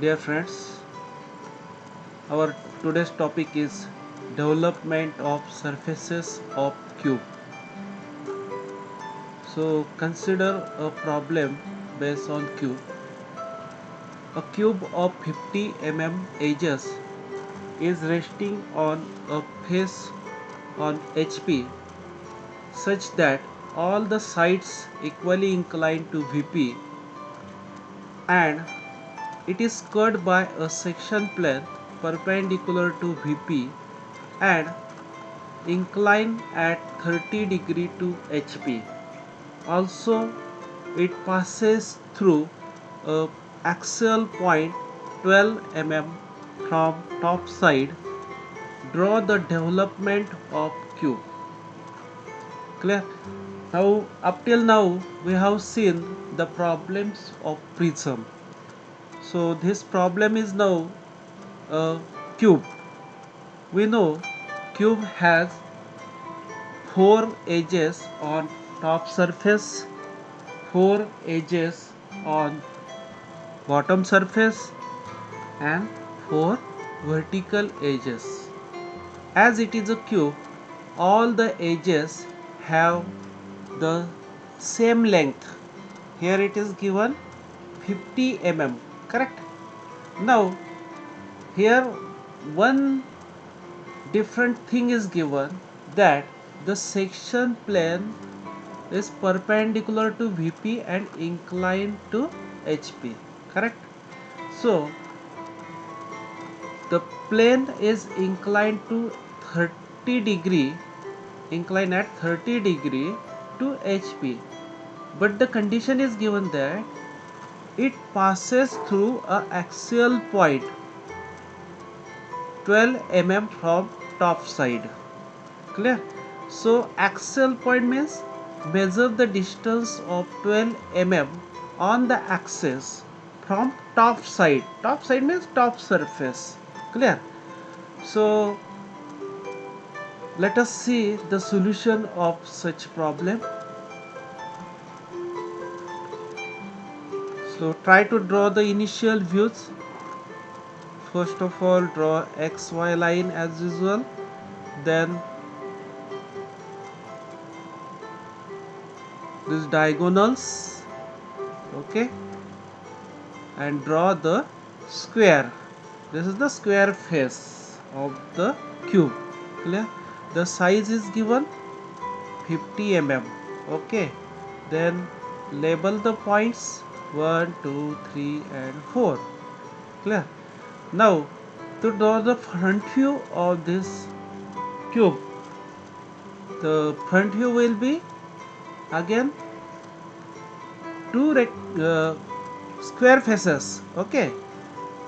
Dear friends, our today's topic is development of surfaces of cube. So consider a problem based on cube. A cube of 50 edges is resting on a face on HP such that all the sides equally inclined to VP, and it is cut by a section plane perpendicular to VP and inclined at 30 degrees to HP. Also, it passes through a axial point 12 from top side. Draw the development of cube. Clear? Now, up till now, we have seen the problems of prism. So this problem is now a cube. We know cube has four edges on top surface, four edges on bottom surface, and four vertical edges. As it is a cube, all the edges have the same length. Here it is given 50 correct? Now here one different thing is given, that the section plane is perpendicular to VP and inclined to HP, correct? So the plane is inclined to 30 degree, inclined at 30 degree to HP, but the condition is given that it passes through a axial point 12 from top side. Clear? So axial point means measure the distance of 12 on the axis from top side. Top side means top surface. Clear? So let us see the solution of such problem. So try to draw the initial views. First of all, draw XY line as usual, then these diagonals, okay, and draw the square. This is the square face of the cube. Clear? The size is given 50 okay. Then label the points 1, 2, 3 and 4. Clear? Now to draw the front view of this cube, the front view will be again two square faces, okay,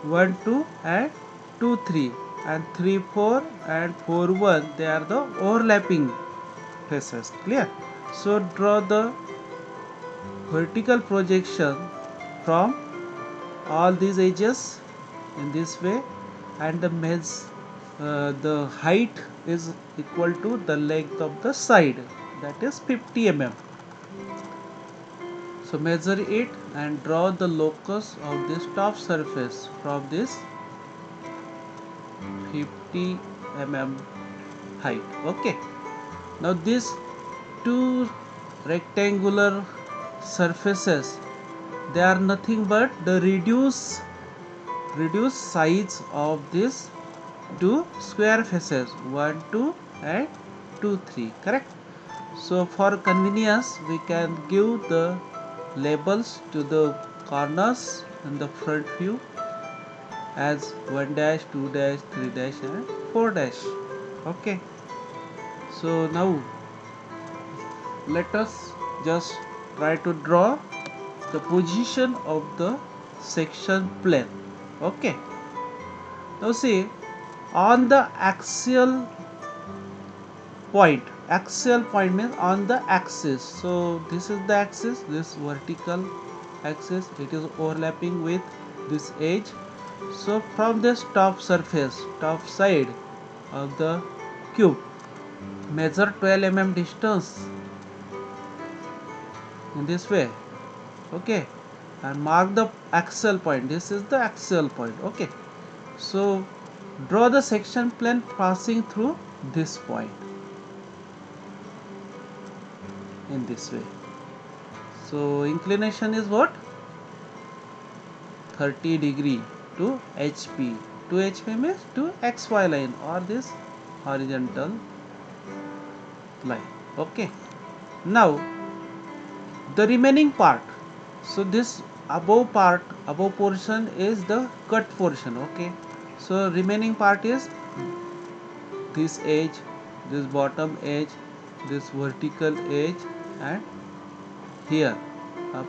1 2 and 2 3 and 3 4 and 4 1, they are the overlapping faces. Clear? So draw the vertical projection from all these edges in this way, and the height is equal to the length of the side, that is 50 So measure it and draw the locus of this top surface from this 50 height. Okay. Now these two rectangular surfaces, they are nothing but the reduced size of these two square faces 1 2 and 2 3, correct? So for convenience we can give the labels to the corners in the front view as 1 dash 2 dash 3 dash and 4 dash. Okay, so now let us just try to draw the position of the section plane. Okay, now see, on the axial point means on the axis. So this is the axis, this vertical axis, it is overlapping with this edge. So from this top surface, top side of the cube, measure 12 distance in this way. Okay, and mark the axial point. This is the axial point. Okay, so draw the section plane passing through this point in this way. So inclination is what? 30 degree to HP. To HP means to XY line or this horizontal line. Okay, now the remaining part. So this above portion is the cut portion. Okay, so remaining part is this edge, this bottom edge, this vertical edge, and here uh,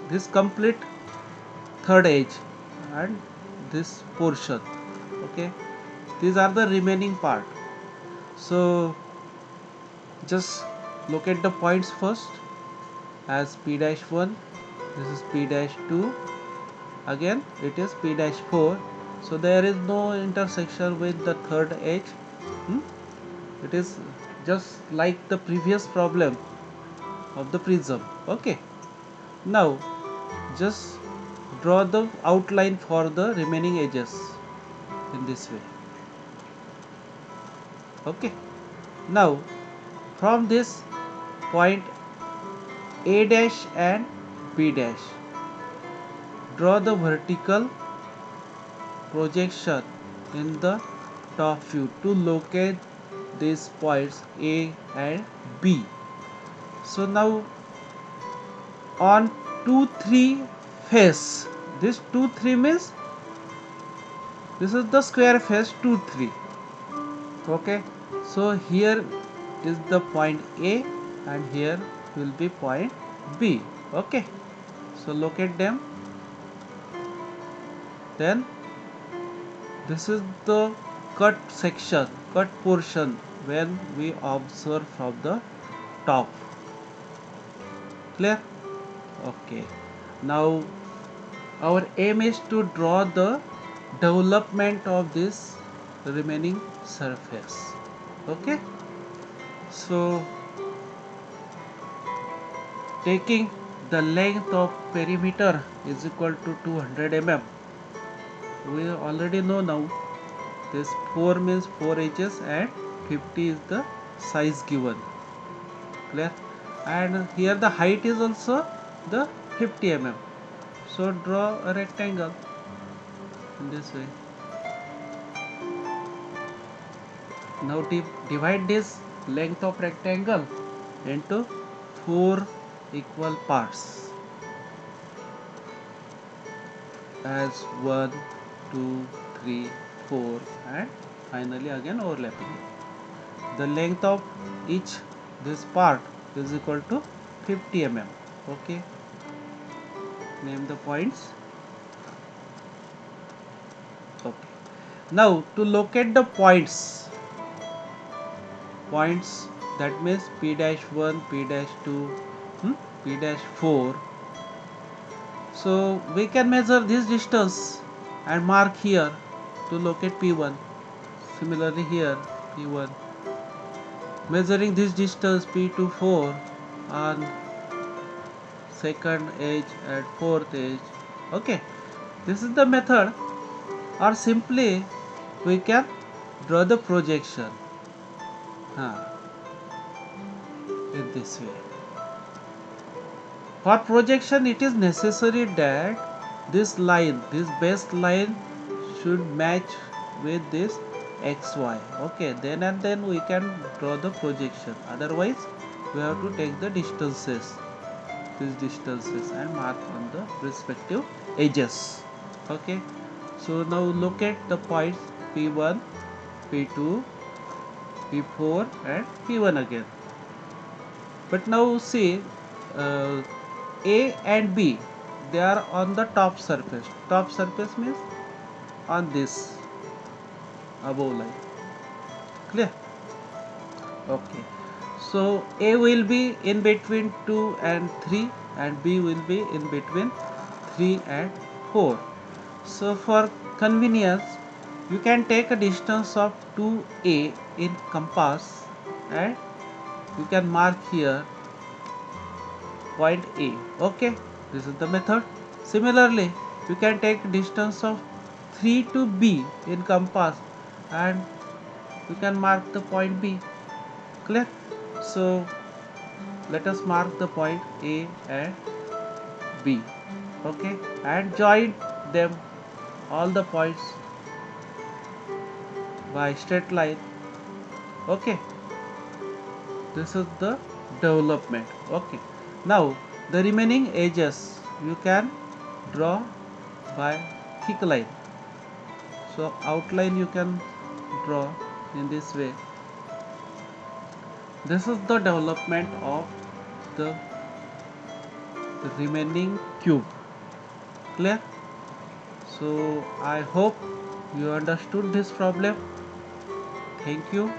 this complete third edge and this portion. Okay, these are the remaining part. So just look at the points first as p dash 1, this is p dash 2, again it is p dash 4. So there is no intersection with the third edge. It is just like the previous problem of the prism. Okay, now just draw the outline for the remaining edges in this way. Okay, now from this point A dash and B dash, draw the vertical projection in the top view to locate these points A and B. So now on 2 3 face, this 2 3 means this is the square face 2 3. Okay, so here is the point A and here will be point B. Okay, so locate them. Then this is the cut section, cut portion when we observe from the top. Clear? Okay, now our aim is to draw the development of this remaining surface. Okay, so taking the length of perimeter is equal to 200 mm. We already know now this 4 means 4 edges and 50 is the size given. Clear? And here the height is also the 50 mm. So draw a rectangle in this way. Now divide this length of rectangle into 4 equal parts as 1, 2, 3, 4 and finally again overlapping it. The length of each this part is equal to 50 mm. Okay, name the points. Okay, now to locate the points that means p dash 1, p dash 2, p dash 4. So we can measure this distance and mark here to locate p1. Similarly here p1, measuring this distance p to 4 on second edge and fourth edge. Okay, this is the method, or simply we can draw the projection in this way. For projection it is necessary that this line, this base line should match with this xy. Okay, then and then we can draw the projection, otherwise we have to take the distances, these distances, and mark on the respective edges. Okay, so now look at the points p1, p2, p4 and p1 again. But now see A and B, they are on the top surface. Top surface means on this above line. Clear? Okay, so A will be in between 2 and 3 and B will be in between 3 and 4. So for convenience you can take a distance of 2A in compass and you can mark here point A. Okay, this is the method. Similarly, you can take distance of 3 to B in compass and you can mark the point B. Clear? So let us mark the point A and B. Okay, and join them all the points by straight line. Okay, this is the development. Okay, now the remaining edges you can draw by thick line. So outline you can draw in this way. This is the development of the remaining cube. Clear? So I hope you understood this problem. Thank you.